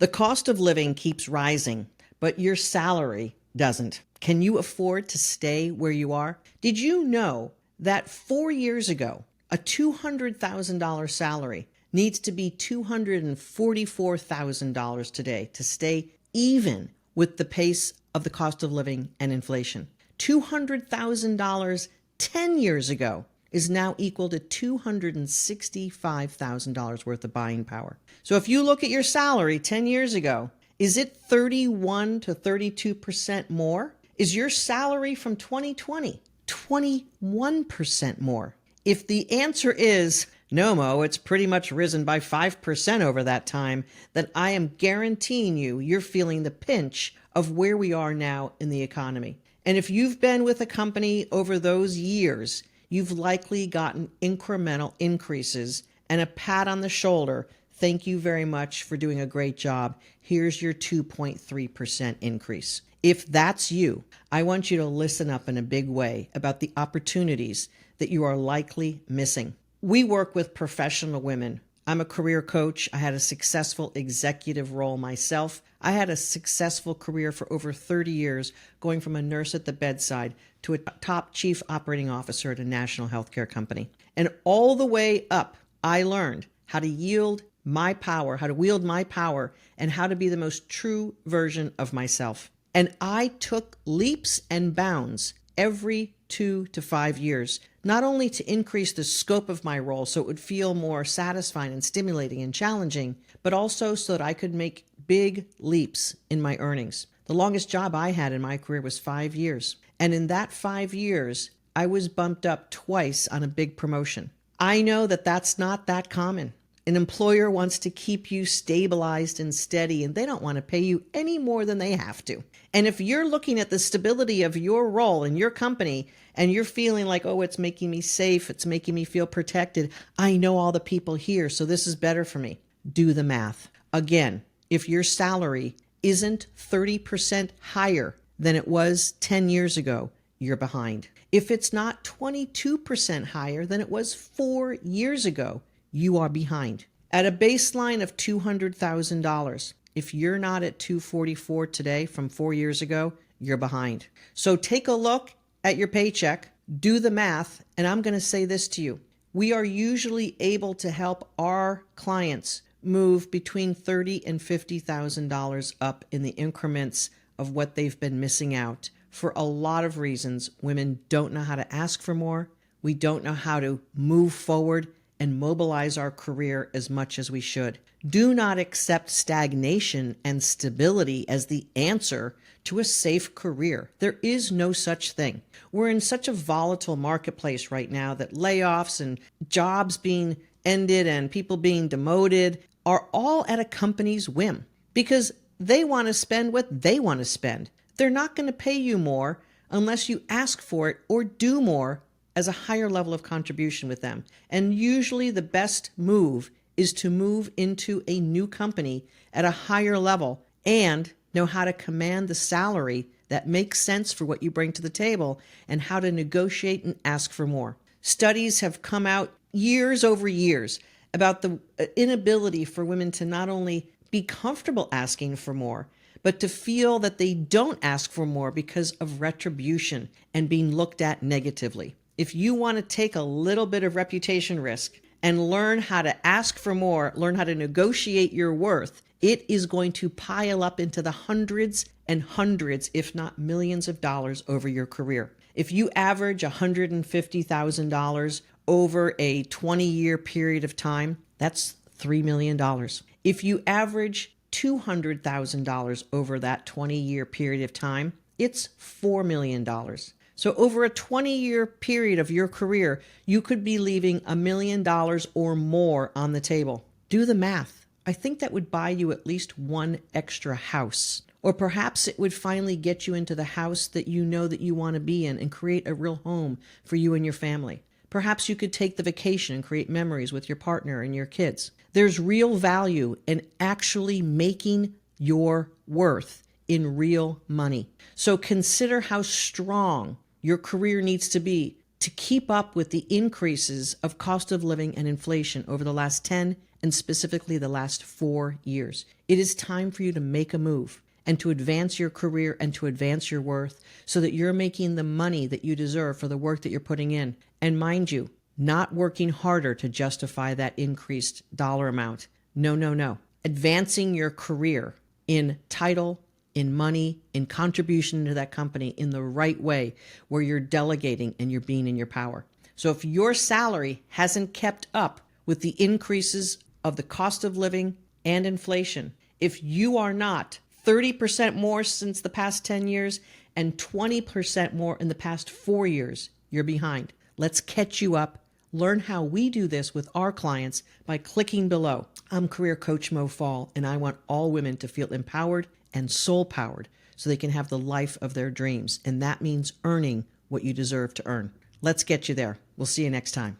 The cost of living keeps rising, but your salary doesn't. Can you afford to stay where you are? Did you know that 4 years ago, a $200,000 salary needs to be $244,000 today to stay even with the pace of the cost of living and inflation? $200,000 10 years ago is now equal to $265,000 worth of buying power. So if you look at your salary 10 years ago, is it 31 to 32% more? Is your salary from 2020 21% more? If the answer is no, Mo, it's pretty much risen by 5% over that time, then I am guaranteeing you're feeling the pinch of where we are now in the economy. And if you've been with a company over those years, you've likely gotten incremental increases and a pat on the shoulder. Thank you very much for doing a great job. Here's your 2.3% increase. If that's you, I want you to listen up in a big way about the opportunities that you are likely missing. We work with professional women. I'm a career coach. I had a successful executive role myself. I had a successful career for over 30 years, going from a nurse at the bedside to a top chief operating officer at a national healthcare company. And all the way up, I learned how to wield my power, and how to be the most true version of myself. And I took leaps and bounds every 2 to 5 years, not only to increase the scope of my role so it would feel more satisfying and stimulating and challenging, but also so that I could make big leaps in my earnings. The longest job I had in my career was 5 years. And in that 5 years, I was bumped up twice on a big promotion. I know that that's not that common. An employer wants to keep you stabilized and steady, and they don't want to pay you any more than they have to. And if you're looking at the stability of your role in your company and you're feeling like, oh, it's making me safe, it's making me feel protected, I know all the people here, so this is better for me. Do the math. Again, if your salary isn't 30% higher than it was 10 years ago, you're behind. If it's not 22% higher than it was 4 years ago, you are behind. At a baseline of $200,000, if you're not at 244 today from 4 years ago, you're behind. So take a look at your paycheck, do the math, and I'm going to say this to you. We are usually able to help our clients move between $30,000 and $50,000 up in the increments of what they've been missing out for a lot of reasons. Women don't know how to ask for more. We don't know how to move forward and mobilize our career as much as we should. Do not accept stagnation and stability as the answer to a safe career. There is no such thing. We're in such a volatile marketplace right now that layoffs and jobs being ended and people being demoted are all at a company's whim because they want to spend what they want to spend. They're not going to pay you more unless you ask for it or do more as a higher level of contribution with them. And usually the best move is to move into a new company at a higher level and know how to command the salary that makes sense for what you bring to the table and how to negotiate and ask for more. Studies have come out years over years about the inability for women to not only be comfortable asking for more, but to feel that they don't ask for more because of retribution and being looked at negatively. If you want to take a little bit of reputation risk and learn how to ask for more, learn how to negotiate your worth, it is going to pile up into the hundreds and hundreds, if not millions of dollars over your career. If you average $150,000 over a 20-year period of time, that's $3 million. If you average $200,000 over that 20-year period of time, it's $4 million. So over a 20-year period of your career, you could be leaving $1 million or more on the table. Do the math. I think that would buy you at least one extra house. Or perhaps it would finally get you into the house that you know that you want to be in and create a real home for you and your family. Perhaps you could take the vacation and create memories with your partner and your kids. There's real value in actually making your worth in real money. So consider how strong your career needs to be to keep up with the increases of cost of living and inflation over the last 10 and specifically the last 4 years. It is time for you to make a move and to advance your career and to advance your worth so that you're making the money that you deserve for the work that you're putting in. And mind you, not working harder to justify that increased dollar amount. No, no, no. Advancing your career in title, in money, in contribution to that company in the right way where you're delegating and you're being in your power. So if your salary hasn't kept up with the increases of the cost of living and inflation, if you are not 30% more since the past 10 years and 20% more in the past 4 years, you're behind. Let's catch you up. Learn how we do this with our clients by clicking below. I'm career coach Faul, and I want all women to feel empowered and soul powered so they can have the life of their dreams. And that means earning what you deserve to earn. Let's get you there. We'll see you next time.